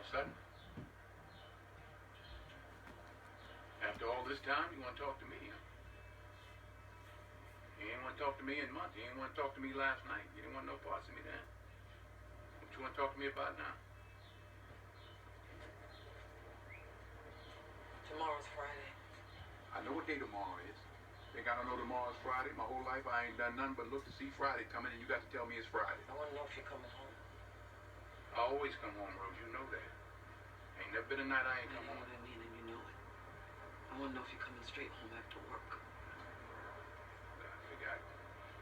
a sudden? After all this time, you want to talk to me, huh? You ain't want to talk to me in months. You ain't want to talk to me last night. You didn't want no parts of me then. What you want to talk to me about now? Tomorrow's Friday. I know what day tomorrow is. Think I don't know tomorrow's Friday? My whole life I ain't done nothing but look to see Friday coming, and you got to tell me it's Friday. I want to know if you're coming home. I always come home, Rose. You know that. Ain't never been a night I ain't come home. I know what I mean, and you know it. I want to know if you're coming straight home after work. I figure I'd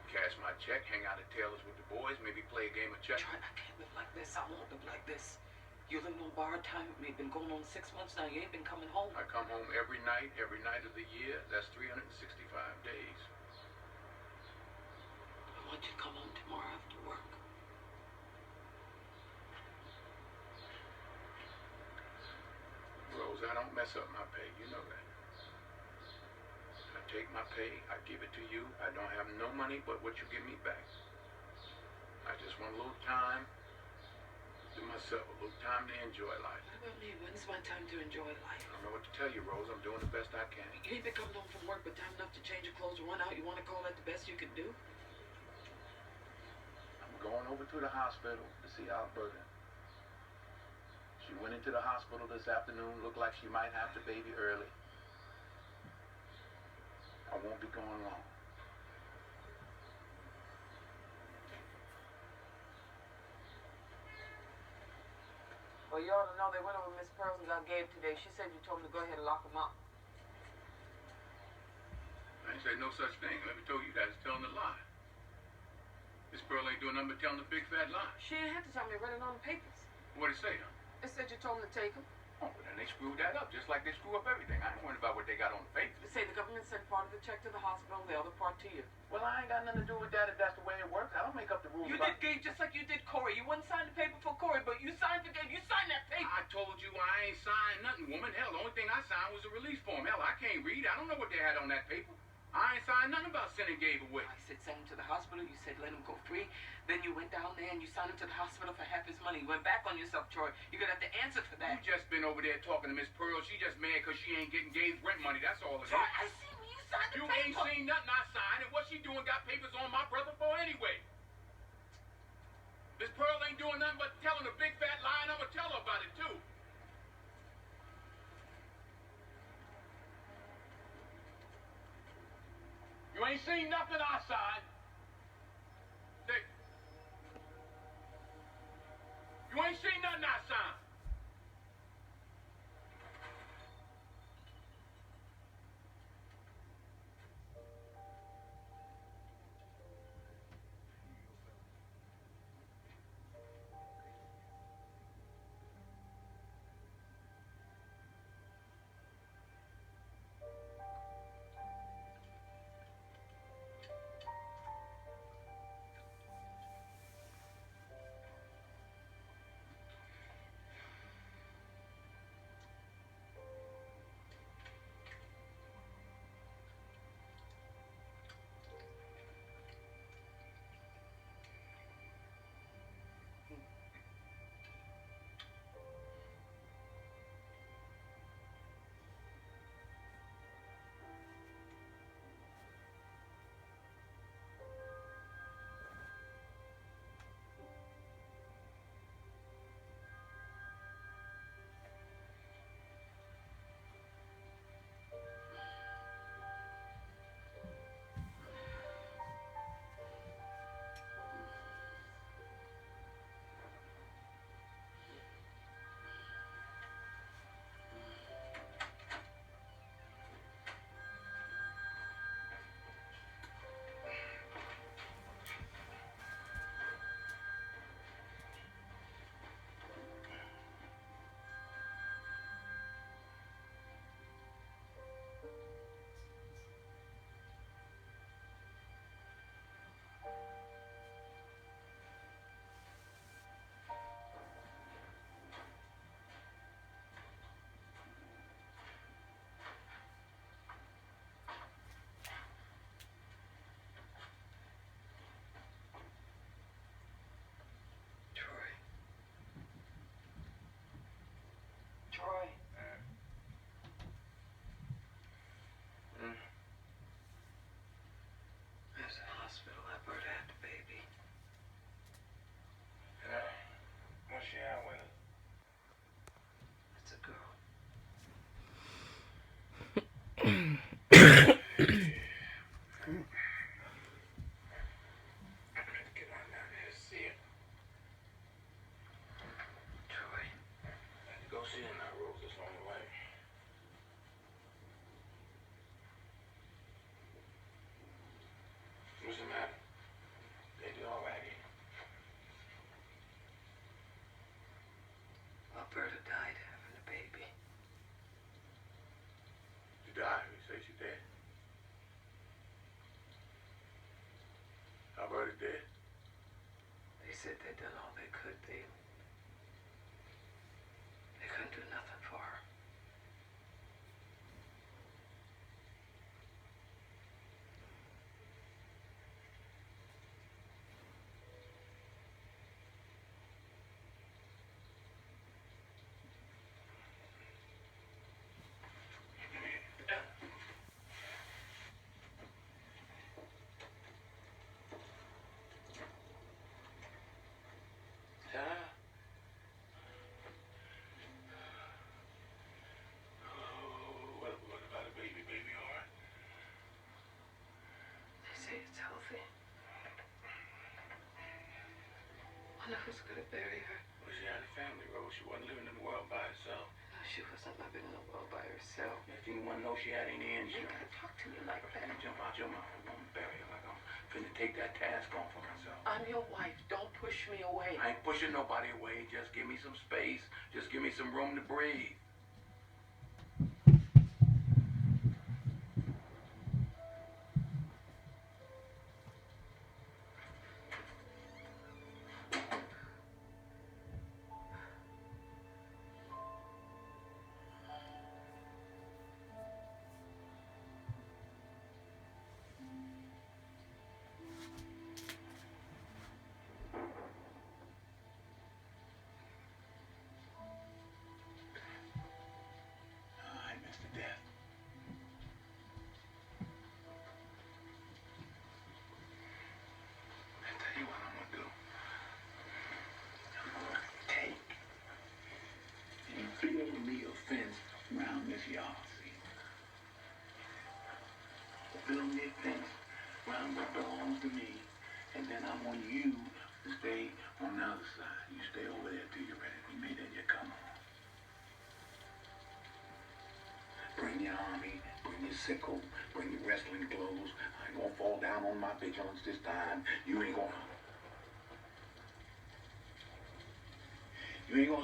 cash my check, hang out at Taylor's with the boys, maybe play a game of chess. Troy, I can't live like this. I won't live like this. You live on borrowed time with me. Been going on 6 months now. You ain't been coming home. I come home every night of the year. That's 365 days. I want you to come home tomorrow after work. Rose, I don't mess up my pay. You know that. I take my pay, I give it to you. I don't have no money but what you give me back. I just want a little time to myself, a little time to enjoy life. What about me? When's my time to enjoy life? I don't know what to tell you, Rose. I'm doing the best I can. You ain't been coming home from work, but time enough to change your clothes and run out. You want to call that the best you could do? I'm going over to the hospital to see Alberta. She went into the hospital this afternoon. Looked like she might have the baby early. I won't be gone long. Well, you ought to know they went over Miss Pearls and got Gabe today. She said you told them to go ahead and lock him up. I ain't said no such thing. Let me tell you that. It's telling a lie. This Pearl ain't doing nothing but telling a big fat lie. She ain't had to tell me. I read it on the papers. What'd it say, huh? It said you told them to take him. Oh, but then they screwed that up, just like they screw up everything. I ain't worried about what they got on the papers. They say the government sent part of the check to the hospital, the other part to you. Well, I ain't got nothing to do with that if that's the way it works. I don't make up the rules. You did Gabe just like you did Corey. You wouldn't sign the paper for Corey, but you signed for Gabe. You signed that paper. I told you I ain't signed nothing, woman. Hell, the only thing I signed was a release form. Hell, I can't read. I don't know what they had on that paper. I ain't signed nothing about sending Gabe away. I said send him to the hospital. You said let him go free. Then you went down there and you signed him to the hospital for half his money. You went back on yourself, Troy. You're going to have to answer for that. You just been over there talking to Miss Pearl. She just mad because she ain't getting Gabe's rent money. That's all it is. Troy, I seen when you signed the You paper. ain't seen nothing I signed, and what she doing got papers on my brother for anyway. Miss Pearl ain't doing nothing but telling a big fat lie, and I'm going to tell her about it, too. You ain't seen nothing I signed. You ain't seen nothing I signed. said they'd done all they could. They couldn't do nothing for her. Who's gonna bury her? Well, she had a family, Rose. She wasn't living in the world by herself. No, she wasn't living in the world by herself. If you want to know she had any You insurance. can't talk to me like that. Jump out your mouth. I'm gonna bury her like I'm finna take that task on for myself. I'm your wife. Don't push me away. I ain't pushing nobody away. Just give me some space. Just give me some room to breathe. Build me a fence around this yard, see? Build me a fence around what belongs to me, and then I want you to stay on the other side. You stay over there till you're ready for me, then you come on. Bring your army, bring your sickle, bring your wrestling clothes. I ain't gonna fall down on my vigilance this time. You ain't gonna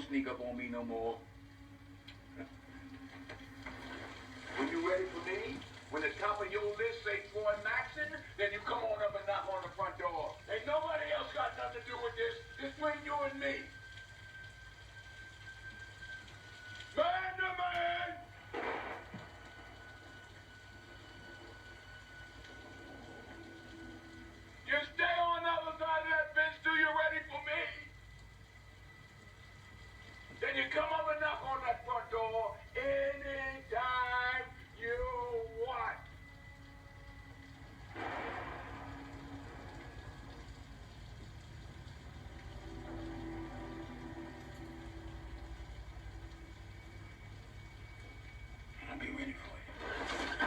sneak up on me no more. When you ready for me, when the top of your list say Troy Maxson, then you come on up and knock on the front door. Ain't nobody else got nothing to do with this. It's between you and me. Man to man! You stay on the other side of that fence till you're ready for me. Then you come up and knock on that front door anytime you want. I'll be ready for you.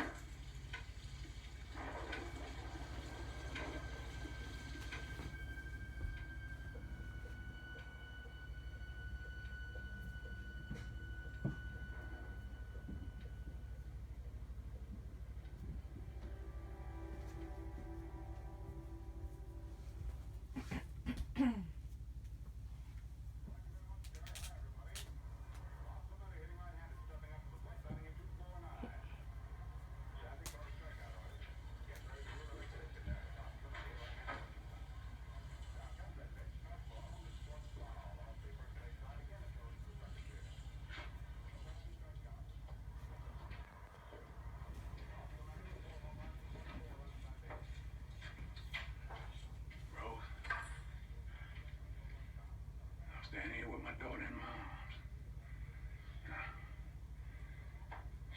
Standing here with my daughter in my arms.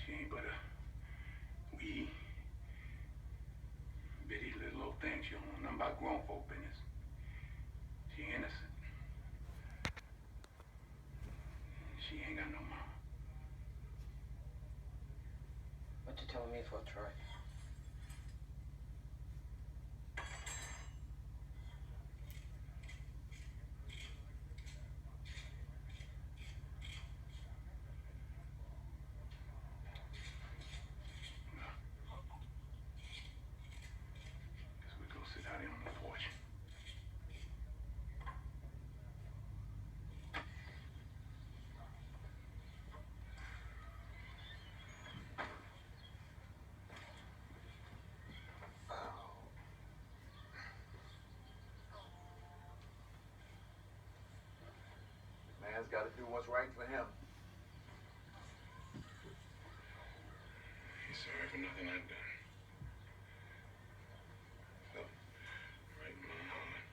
She ain't but a wee, bitty little old thing. She don't know nothing about grown folk business. She innocent. She ain't got no mama. What you telling me for, Troy? Guess we go sit out here on the porch. man's got to do what's right for him. He's sorry for nothing I've done. Felt right in my heart.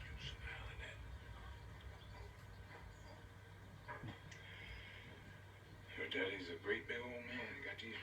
You smile at that. Your daddy's a great big old man. He got these